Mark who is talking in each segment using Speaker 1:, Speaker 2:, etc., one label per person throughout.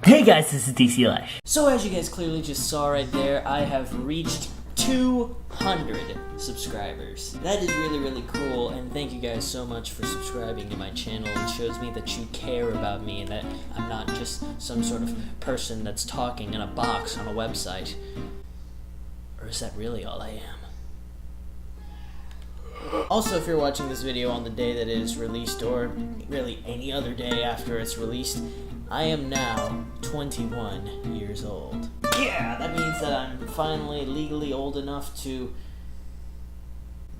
Speaker 1: Hey guys, this is dclaiche.
Speaker 2: So as you guys clearly just saw right there, I have reached 200 subscribers. That is really, really cool, and thank you guys so much for subscribing to my channel. It shows me that you care about me and that I'm not just some sort of person that's talking in a box on a website. Or is that really all I am? Also, if you're watching this video on the day that it is released, or really any other day after it's released, I am now 21 years old. Yeah, that means that I'm finally legally old enough to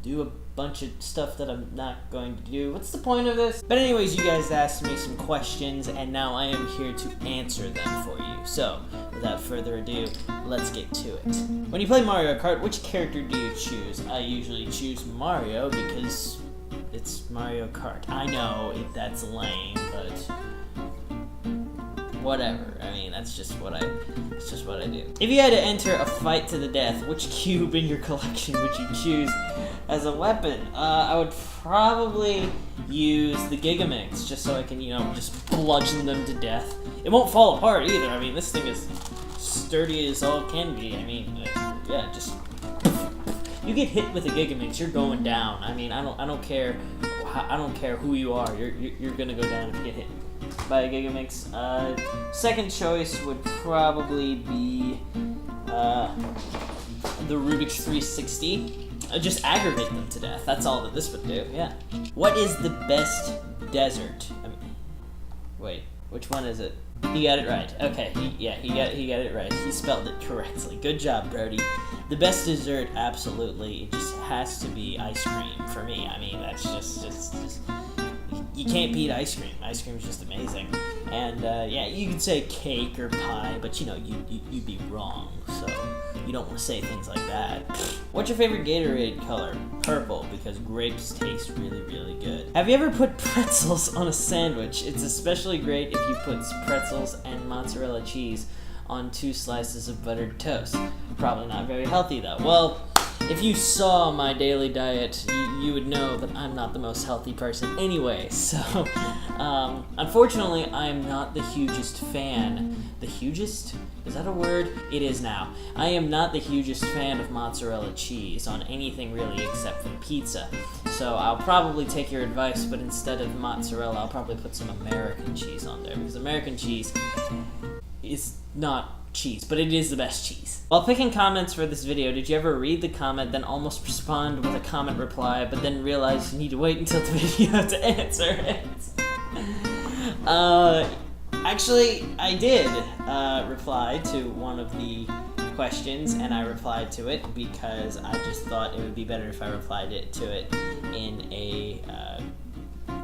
Speaker 2: do a bunch of stuff that I'm not going to do. What's the point of this? But anyways, you guys asked me some questions, and now I am here to answer them for you. So, without further ado, let's get to it. When you play Mario Kart, which character do you choose? I usually choose Mario because it's Mario Kart. I know that's lame, but whatever. I mean, that's just what I do. If you had to enter a fight to the death, which cube in your collection would you choose as a weapon? I would probably use the Gigamix, just so I can, just bludgeon them to death. It won't fall apart either. I mean, this thing is sturdy as all can be. I mean, yeah, just you get hit with a Gigamix, you're going down. I mean, I don't care. I don't care who you are. You're gonna go down if you get hit by a Gigamix. Second choice would probably be the Rubik's 360. Just aggravate them to death. That's all that this would do. Yeah. What is the best dessert? Wait, which one is it? He got it right. Okay, he got it right. He spelled it correctly. Good job, Brody. The best dessert, absolutely. It just has to be ice cream for me. I mean, that's just you can't beat ice cream. Ice cream is just amazing. And yeah, you could say cake or pie, but you'd be wrong. So you don't want to say things like that. What's your favorite Gatorade color? Purple, because grapes taste really, really good. Have you ever put pretzels on a sandwich? It's especially great if you put pretzels and mozzarella cheese on 2 slices of buttered toast. Probably not very healthy though. Well, if you saw my daily diet, you would know that I'm not the most healthy person anyway, so unfortunately I'm not the hugest fan. The hugest? Is that a word? It is now. I am not the hugest fan of mozzarella cheese on anything really except for pizza. So I'll probably take your advice, but instead of mozzarella, I'll probably put some American cheese on there, because American cheese is not cheese, but it is the best cheese. While picking comments for this video, did you ever read the comment, then almost respond with a comment reply, but then realize you need to wait until the video to answer it? Actually, I did reply to one of the questions, and I replied to it because I just thought it would be better if I replied to it in a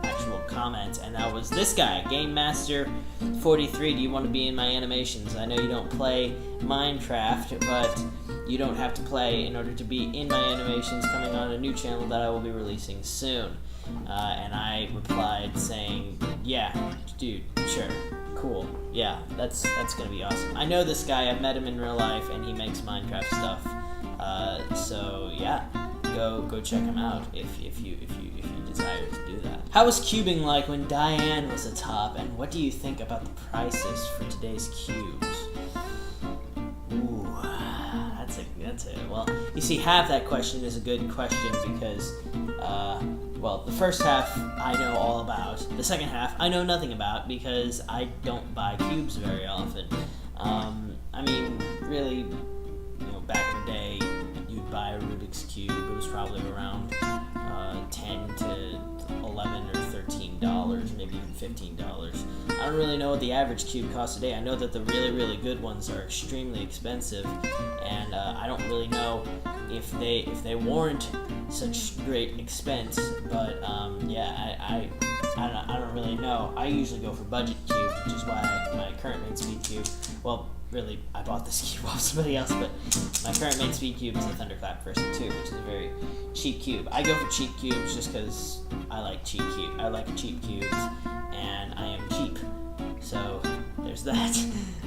Speaker 2: actual comment, and that was this guy, Game Master 43. Do you want to be in my animations? I know you don't play Minecraft, but you don't have to play in order to be in my animations, coming on a new channel that I will be releasing soon. And I replied saying, yeah, dude, sure, cool, yeah, that's gonna be awesome. I know this guy, I've met him in real life, and he makes Minecraft stuff. So yeah, go check him out if you desire to do that. How was cubing like when Diane was atop, and what do you think about the prices for today's cubes? Ooh, that's it. Well, you see, half that question is a good question because, well, the first half I know all about. The second half I know nothing about because I don't buy cubes very often. I mean, really, back in the day, you'd buy a Rubik's Cube. It was probably around $10 to $11 or $13, maybe even $15. I don't really know what the average cube costs today. I know that the really, really good ones are extremely expensive, and I don't really know if they warrant such great expense. But yeah, I don't really know. I usually go for budget cubes, which is why my current main speed cube. Well, really, I bought this cube off somebody else, but my current main speed cube is a Thunderclap version 2, which is a very cheap cube. I go for cheap cubes just because I like cheap cubes, and I am cheap. So there's that.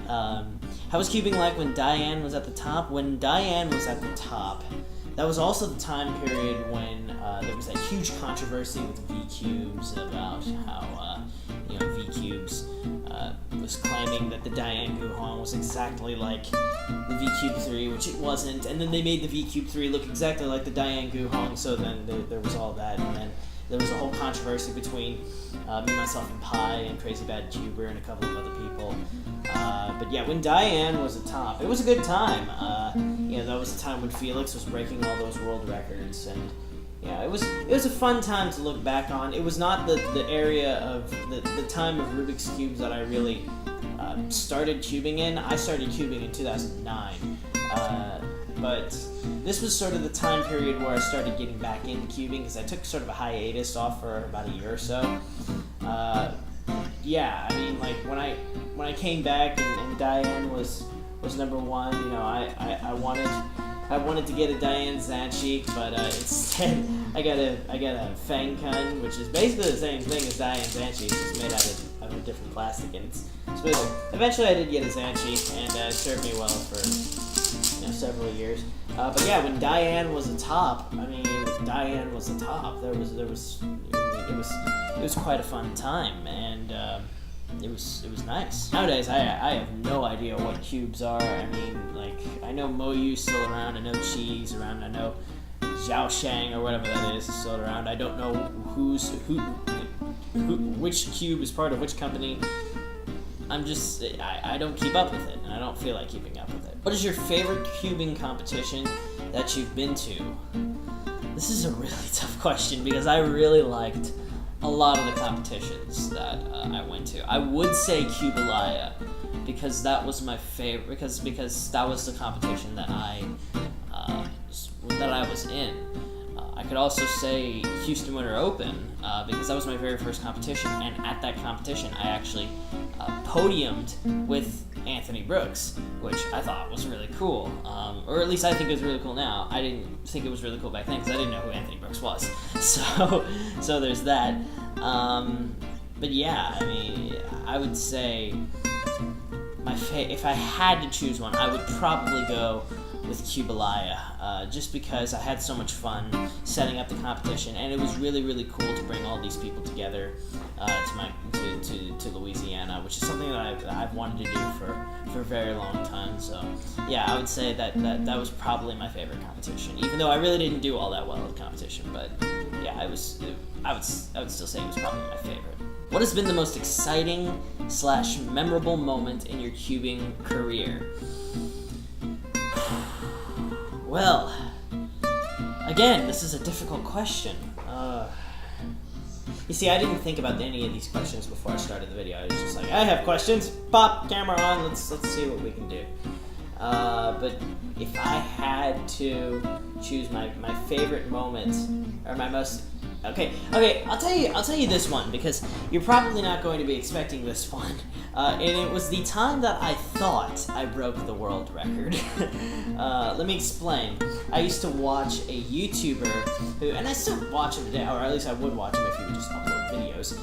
Speaker 2: How was cubing like when Diane was at the top? When Diane was at the top, that was also the time period when there was that huge controversy with V-cubes about how V-cubes was claiming that the Diane Guhong was exactly like the V-Cube 3, which it wasn't, and then they made the V-Cube 3 look exactly like the Diane Guhong, so then there was all that, and then there was a whole controversy between me, myself, and Pi, and Crazy Bad Cuber, and a couple of other people. But yeah, when Diane was atop, it was a good time. That was the time when Felix was breaking all those world records, and yeah, it was a fun time to look back on. It was not the area of the time of Rubik's Cubes that I really started cubing in. I started cubing in 2009, but this was sort of the time period where I started getting back into cubing because I took sort of a hiatus off for about a year or so. Yeah, I mean, like when I came back and Diane was number one, I wanted to get a Diane Zanchi, but instead I got a Fang Kun, which is basically the same thing as Diane Zanchi. It's just made out of a different plastic, and it's smooth. Eventually, I did get a Zanchi, and it served me well for several years. But yeah, when Diane was atop, Diane was atop. It was quite a fun time, and it was nice. Nowadays, I have no idea what cubes are. I mean, like, I know Moyu's still around, I know Chi's around, I know Zhaoshang or whatever that is still around. I don't know which cube is part of which company. I don't keep up with it, and I don't feel like keeping up with it. What is your favorite cubing competition that you've been to? This is a really tough question because I really liked a lot of the competitions that I went to. I would say Cubalaya because that was my favorite, because that was the competition that I was in. I could also say Houston Winter Open because that was my very first competition, and at that competition I actually podiumed with Anthony Brooks, which I thought was really cool, or at least I think it was really cool now. I didn't think it was really cool back then because I didn't know who Anthony Brooks was, so there's that. But yeah, I mean, I would say if I had to choose one, I would probably go with Cubalaya, just because I had so much fun setting up the competition, and it was really, really cool to bring all these people together to Louisiana, which is something that I've wanted to do for a very long time. So yeah, I would say that was probably my favorite competition, even though I really didn't do all that well at the competition. But yeah, I would still say it was probably my favorite. What has been the most exciting / memorable moment in your cubing career? Well, again, this is a difficult question. You see, I didn't think about any of these questions before I started the video. I was just like, I have questions. Pop, camera on. Let's see what we can do. But if I had to choose my favorite moment or my most Okay, I'll tell you this one because you're probably not going to be expecting this one. And it was the time that I thought I broke the world record. Let me explain. I used to watch a YouTuber who, and I still watch him today, or at least I would watch him if he would just upload videos,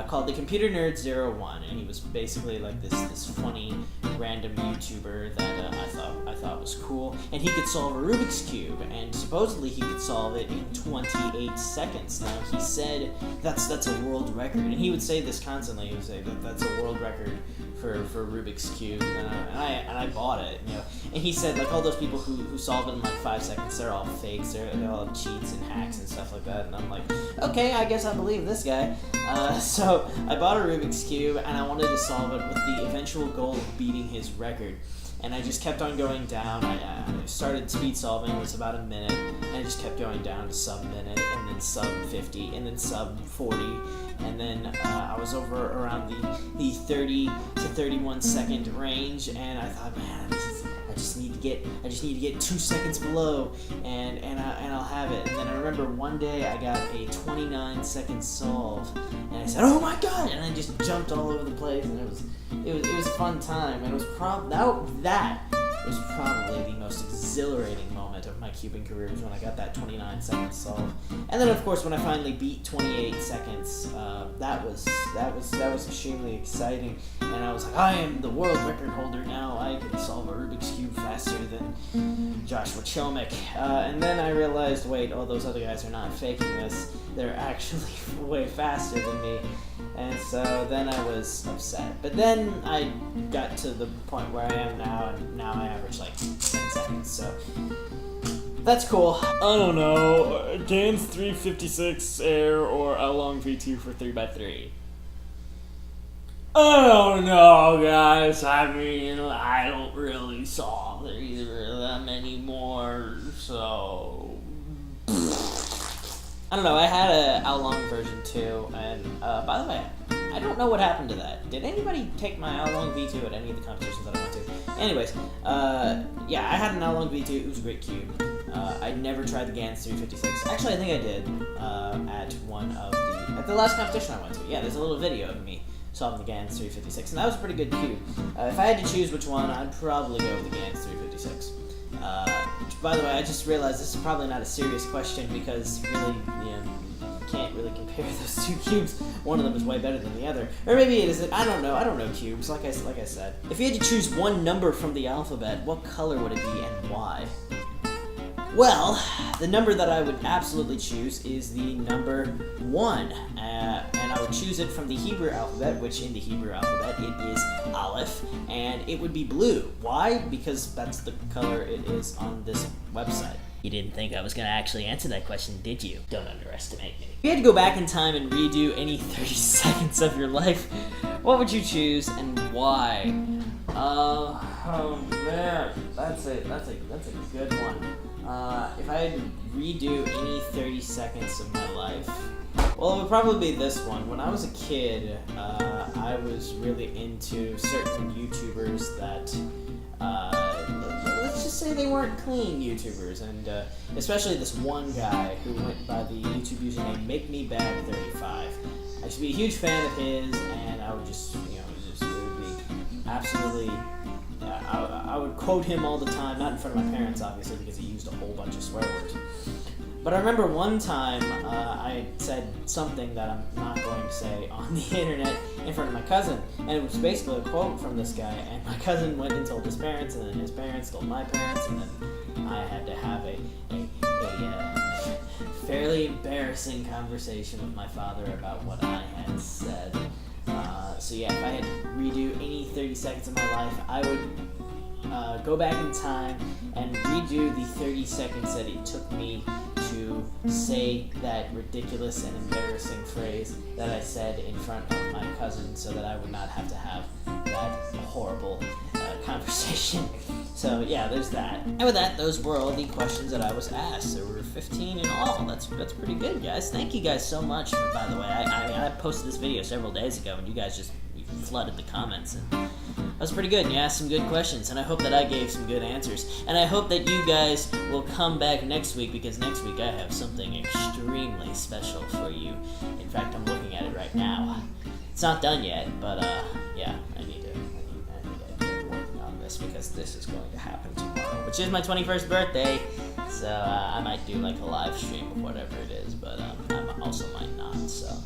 Speaker 2: called the Computer Nerd 01, and he was basically like this funny random YouTuber that I thought was cool, and he could solve a Rubik's Cube, and supposedly he could solve it in 28 seconds. Now he said that's a world record, and he would say this constantly. He would say that's a world record for Rubik's Cube, and I bought it, you know. And he said like all those people who solve it in like 5 seconds, they're all fakes, they all have cheats and hacks and stuff like that. And I'm like, okay, I guess I believe this guy. So I bought a Rubik's Cube, and I wanted to solve it with the eventual goal of beating his record. And I just kept on going down. I started speed solving, it was about a minute, and I just kept going down to sub-minute, and then sub-50, and then sub-40, and then I was over around the 30 to 31 second range, and I thought, man, I just need to get 2 seconds below, and I'll have it. And then I remember one day I got a 29 second solve, and I said, oh my god, and I just jumped all over the place, and it was a fun time, and it was that was probably the most exhilarating moment of my cubing career was when I got that 29 seconds solve. And then of course when I finally beat 28 seconds, that was extremely exciting. And I was like, I am the world record holder now. I can solve a Rubik's Cube faster than Joshua Chomick. And then I realized, wait, all those other guys are not faking this. They're actually way faster than me. And so then I was upset. But then I got to the point where I am now, and now I average like 10 seconds, so that's cool. I don't know, Dan's 356 air or a long V2 for 3x3. I don't know, guys. I mean, I don't really solve either of them anymore, so I don't know, I had a how long version too, and by the way, I don't know what happened to that. Did anybody take my how long V2 at any of the competitions that I went to? Anyways, yeah, I had an how long V2, it was a great cube. I never tried the GAN's 356. Actually, I think I did, at the last competition I went to. Yeah, there's a little video of me solving the GAN's 356, and that was a pretty good cube. If I had to choose which one, I'd probably go with the GAN's 356. Which, by the way, I just realized this is probably not a serious question because really, you can't really compare those two cubes. One of them is way better than the other. Or maybe it isn't. I don't know cubes, like I said. If you had to choose one number from the alphabet, what color would it be and why? Well, the number that I would absolutely choose is the number 1, and I would choose it from the Hebrew alphabet, which in the Hebrew alphabet it is Aleph, and it would be blue. Why? Because that's the color it is on this website. You didn't think I was going to actually answer that question, did you? Don't underestimate me. If you had to go back in time and redo any 30 seconds of your life, what would you choose and why? Oh man, that's a good one. If I had to redo any 30 seconds of my life, well, it would probably be this one. When I was a kid, I was really into certain YouTubers that, let's just say they weren't clean YouTubers, and especially this one guy who went by the YouTube username MakeMeBad35. I used to be a huge fan of his, and I would just, it would be absolutely... I would quote him all the time, not in front of my parents, obviously, because he used a whole bunch of swear words. But I remember one time I said something that I'm not going to say on the internet in front of my cousin, and it was basically a quote from this guy, and my cousin went and told his parents, and then his parents told my parents, and then I had to have a fairly embarrassing conversation with my father about what I had said. So yeah, if I had to redo any 30 seconds of my life, I would go back in time and redo the 30 seconds that it took me to say that ridiculous and embarrassing phrase that I said in front of my cousin, so that I would not have to have that horrible conversation. So yeah, there's that. And with that, those were all the questions that I was asked. There were 15 in all. That's pretty good, guys. Thank you guys so much. By the way, I posted this video several days ago, and you guys just flooded the comments, and that was pretty good. You asked some good questions, and I hope that I gave some good answers. And I hope that you guys will come back next week, because next week I have something extremely special for you. In fact, I'm looking at it right now. It's not done yet, but yeah, I need to get working on this, because this is going to happen tomorrow, which is my 21st birthday. So I might do like a live stream of whatever it is, but I also might not. So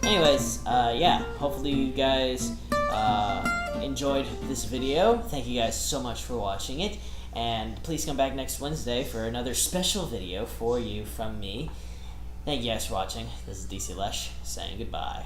Speaker 2: anyways, yeah, hopefully you guys enjoyed this video. Thank you guys so much for watching it, and please come back next Wednesday for another special video for you from me. Thank you guys for watching. This is dclaiche saying goodbye.